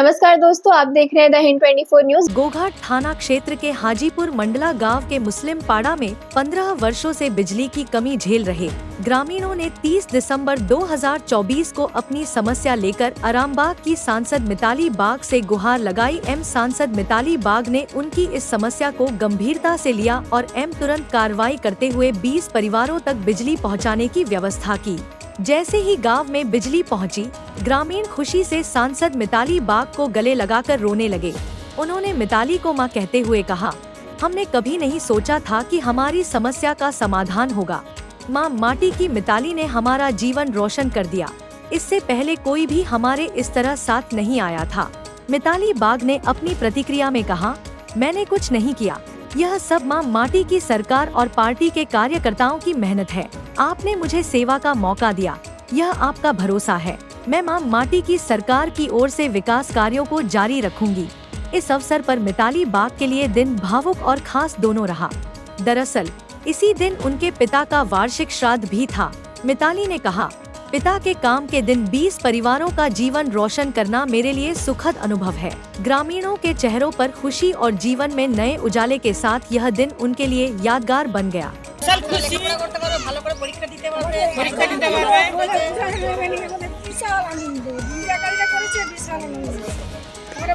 नमस्कार दोस्तों, आप देख रहे हैं द हिंद 24 न्यूज। गोघाट थाना क्षेत्र के हाजीपुर मंडला गांव के मुस्लिम पाड़ा में 15 वर्षों से बिजली की कमी झेल रहे ग्रामीणों ने 30 दिसंबर 2024 को अपनी समस्या लेकर आरामबाग की सांसद मिताली बाग से गुहार लगाई। सांसद मिताली बाग ने उनकी इस समस्या को गंभीरता से लिया और तुरंत कार्रवाई करते हुए 20 परिवारों तक बिजली पहुंचाने की व्यवस्था की। जैसे ही गांव में बिजली पहुंची, ग्रामीण खुशी से सांसद मिताली बाग को गले लगाकर रोने लगे। उन्होंने मिताली को मां कहते हुए कहा, हमने कभी नहीं सोचा था कि हमारी समस्या का समाधान होगा। मां माटी की मिताली ने हमारा जीवन रोशन कर दिया। इससे पहले कोई भी हमारे इस तरह साथ नहीं आया था। मिताली बाग ने अपनी प्रतिक्रिया में कहा, मैंने कुछ नहीं किया, यह सब मां माटी की सरकार और पार्टी के कार्यकर्ताओं की मेहनत है। आपने मुझे सेवा का मौका दिया, यह आपका भरोसा है। मैं मां माटी की सरकार की ओर से विकास कार्यों को जारी रखूंगी। इस अवसर पर मिताली बाग के लिए दिन भावुक और खास दोनों रहा। दरअसल इसी दिन उनके पिता का वार्षिक श्राद्ध भी था। मिताली ने कहा, पिता के काम के दिन 20 परिवारों का जीवन रोशन करना मेरे लिए सुखद अनुभव है। ग्रामीणों के चेहरों पर खुशी और जीवन में नए उजाले के साथ यह दिन उनके लिए यादगार बन गया।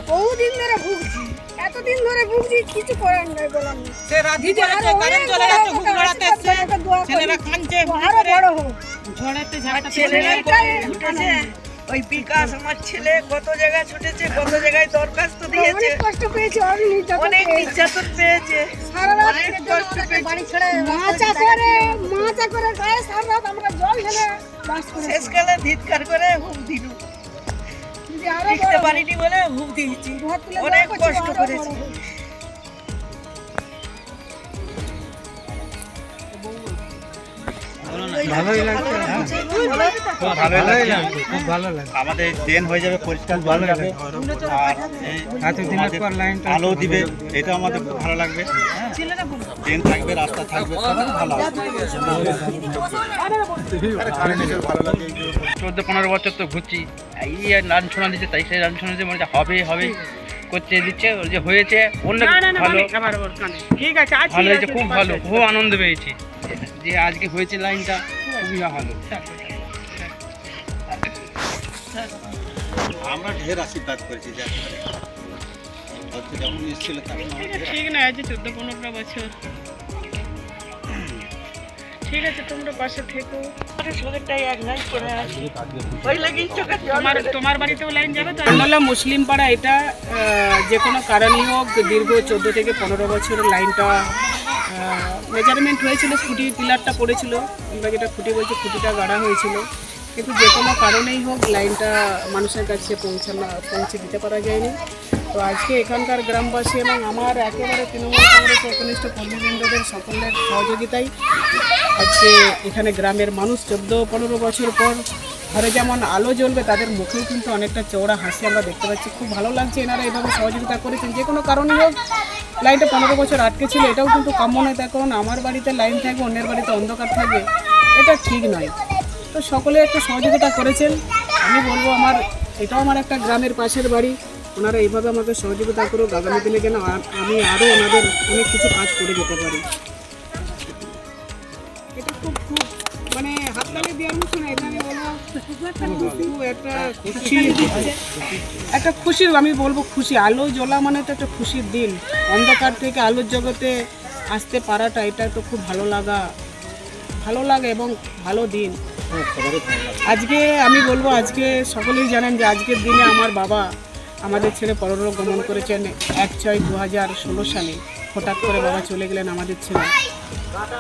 বহুদিন ধরে ভুগছি, এতদিন ধরে ভুগছি, কিছু করার নাই বলার নেই। সে রাধি চলেছে, কারেন্ট চলে যাচ্ছে, ঘুম লড়াতে এসছে, ছেলেরা কাঁদছে, আরো বড় হোক। ঝড়েতে ঝাড়টা ছেলেরা উঠেছে। ওই বিকাশ আমার ছেলে কত জায়গায় ছুটেছে, কত জায়গায় দরখাস্ত দিয়েছে, অনেক কষ্ট পেয়েছে, অনেক নির্যাতন পেয়েছে, সারা রাত কষ্ট পেয়েছে, বাড়ি ছেড়ে মাচা করে গায়ে সারা রাত আমরা জল ঢেলে বাস করে শেষকালে ধিৎকার করে হুম দিলু। দেখতে পারিনি বলে হুম দিয়েছি, অনেক কষ্ট করেছি। আমাদের ট্রেন হয়ে যাবে, পরিষ্কার ভালো যাবে, আর আলো দিবে, এটা আমাদের খুব ভালো লাগবে। ট্রেন থাকবে, রাস্তা থাকবে, ভালো হবে। 14-15 বছর তো ঘুরছি, এই রান শোনা দিচ্ছে, তাই সেই রান শোনা দিচ্ছে, মনে হচ্ছে হবে করতে দিচ্ছে, যে হয়েছে অন্য ভালো, ঠিক আছে, ভালো হয়েছে, খুব ভালো, খুব আনন্দ পেয়েছি যে আজকে হয়েছে লাইনটা, খুবই ভালো। আমরা ঢের আশীর্বাদ করেছি, যেমন এসেছিল ঠিক না, আজ 14-15 বছর, ঠিক আছে, তোমরা পাশে থেকো। তোমার বাড়িতেও লাইন যাবে তো? মুসলিম পাড়া, এটা যে কোনো কারণেই হোক দীর্ঘ 14 থেকে 15 বছর লাইনটা মেজারমেন্ট হয়েছিল, খুঁটি পিলারটা পড়েছিল, আমরা যেটা খুঁটি বলছি, খুঁটিটা গাড়া হয়েছিল, কিন্তু যে কোনো কারণেই হোক লাইনটা মানুষের কাছে পৌঁছে দিতে পারা যায়নি। তো আজকে এখানকার গ্রামবাসী এবং আমার একেবারে তৃণমূল কংগ্রেসের একনিষ্ঠ কর্মীবৃন্দদের সকলের সহযোগিতায় আজকে এখানে গ্রামের মানুষ 14-15 বছর পর ঘরে যেমন আলো জ্বলবে, তাদের মুখেও কিন্তু অনেকটা চওড়া হাসি আমরা দেখতে পাচ্ছি। খুব ভালো লাগছে, এনারা এভাবে সহযোগিতা করেছেন। যে কোনো কারণেই হোক লাইনটা 15 বছর আটকে ছিল, এটাও কিন্তু কাম্য নয়। তার কারণ আমার বাড়িতে লাইন থাকবে, অন্যের বাড়িতে অন্ধকার থাকবে, এটা ঠিক নয়। তো সকলে একটা সহযোগিতা করেছেন। আমি বলবো, এটাও আমার একটা গ্রামের পাশের বাড়ি, ওনারা এইভাবে আমাকে সহযোগিতা করুক। আগামী দিনে যেন আমি আরও ওনাদের অনেক কিছু কাজ করে যেতে পারি। এটা খুব মানে হাততালি দেওয়ার মতো না, এটা আমি বলবো একটা খুশির, আমি বলবো খুশি। আলো জ্বলা মানে তো একটা খুশির দিন। অন্ধকার থেকে আলোর জগতে আসতে পারাটা, এটা তো খুব ভালো লাগে এবং ভালো দিন। আজকে আমি বলবো, আজকে সকলেই জানেন যে আজকের দিনে আমার বাবা আমাদের ছেড়ে পরলোক গমন করেছেন 1/6/2016 সালে। হঠাৎ করে বাবা চলে গেলেন আমাদের ছেড়ে।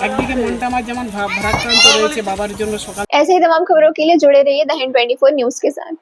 একদিকে মনটা আমার যেমন ভারাক্রান্ত রয়েছে বাবার জন্য। সকাল ऐसे ही तमाम खबरों के लिए जुड़े रहिए द हिंद 24 न्यूज के साथ।